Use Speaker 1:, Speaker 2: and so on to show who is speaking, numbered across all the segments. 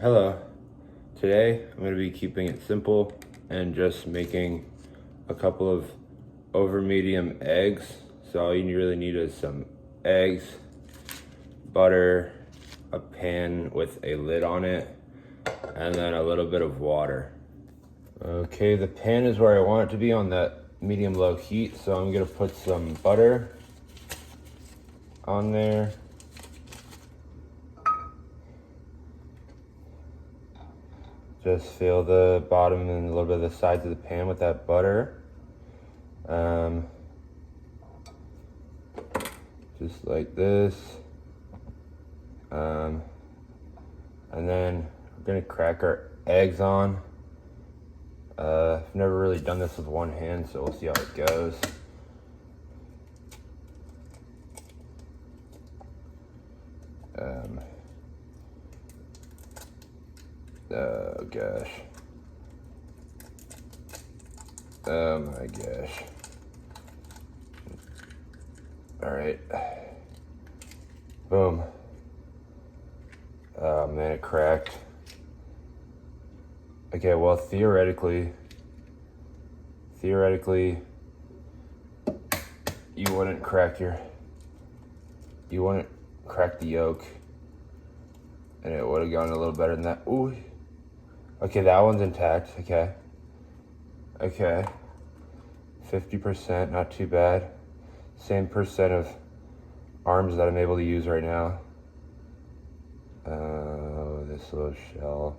Speaker 1: Hello. Today I'm going to be keeping it simple and just making a couple of over medium eggs. So all you really need is some eggs, butter, a pan with a lid on it, and then a little bit of water. Okay, the pan is where I want it to be on that medium low heat, so I'm going to put some butter on there. Just fill the bottom and a little bit of the sides of the pan with that butter. Just like this. And then we're gonna crack our eggs on. I've never really done this with one hand, so we'll see how it goes. Oh gosh. Oh my gosh. All right. Boom. Oh man, it cracked. Okay, well, theoretically, you wouldn't crack the yolk, and it would have gone a little better than that. Ooh. Okay, that one's intact. Okay. 50%, not too bad. Same percent of arms that I'm able to use right now. This little shell.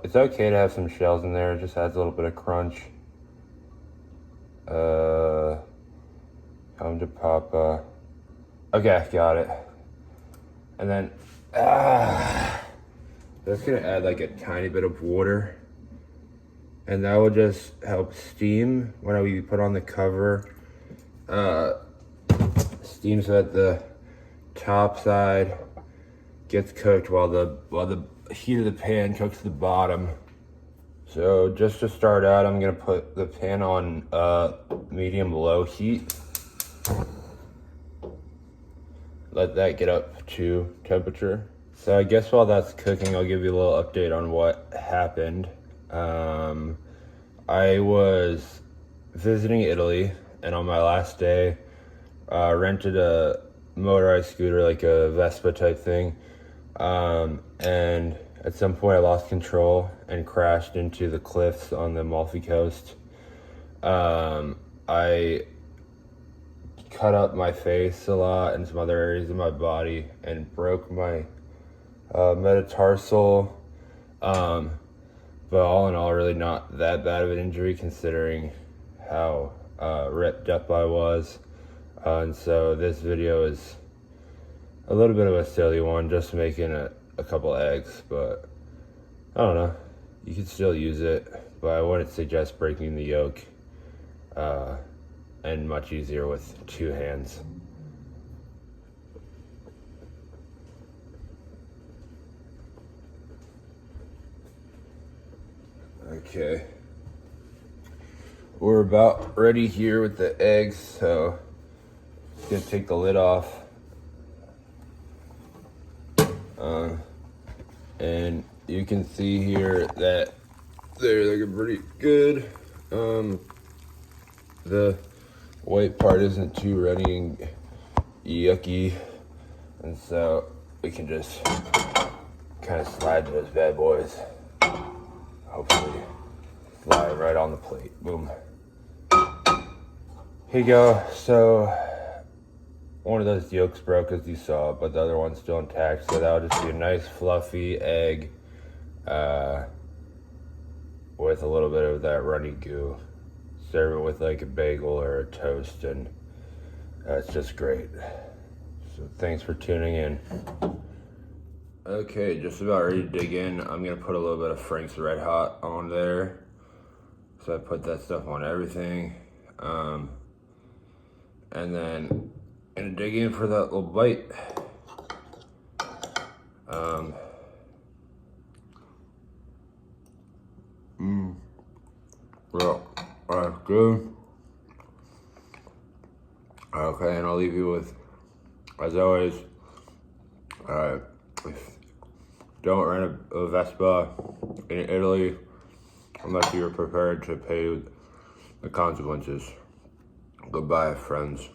Speaker 1: It's okay to have some shells in there. It just adds a little bit of crunch. Come to Papa. Okay, got it. And then, that's gonna add like a tiny bit of water, and that will just help steam when we put on the cover. Steam so that the top side gets cooked while the heat of the pan cooks the bottom. So just to start out, I'm gonna put the pan on medium low heat. Let that get up to temperature. So I guess while that's cooking, I'll give you a little update on what happened. I was visiting Italy, and on my last day, rented a motorized scooter, like a Vespa type thing. And at some point I lost control and crashed into the cliffs on the Amalfi Coast. I cut up my face a lot and some other areas of my body and broke my metatarsal. But all in all, really not that bad of an injury considering how ripped up I was. And so this video is a little bit of a silly one, just making a couple eggs, but I don't know, you could still use it, but I wouldn't suggest breaking the yolk, and much easier with two hands. Okay, we're about ready here with the eggs, so just gonna take the lid off. And you can see here that they're looking pretty good. The white part isn't too runny and yucky, and so we can just kind of slide those bad boys. Hopefully fly right on the plate. Boom. Here you go. So one of those yolks broke, as you saw, but the other one's still intact, so that'll just be a nice fluffy egg with a little bit of that runny goo. Serve it with like a bagel or a toast, and it's just great. So thanks for tuning in. Okay, just about ready to dig in. I'm gonna put a little bit of Frank's Red Hot on there. So I put that stuff on everything. And then gonna dig in for that little bite. Well, that's good. Okay, and I'll leave you with, as always, if Don't rent a Vespa in Italy unless you're prepared to pay the consequences. Goodbye, friends.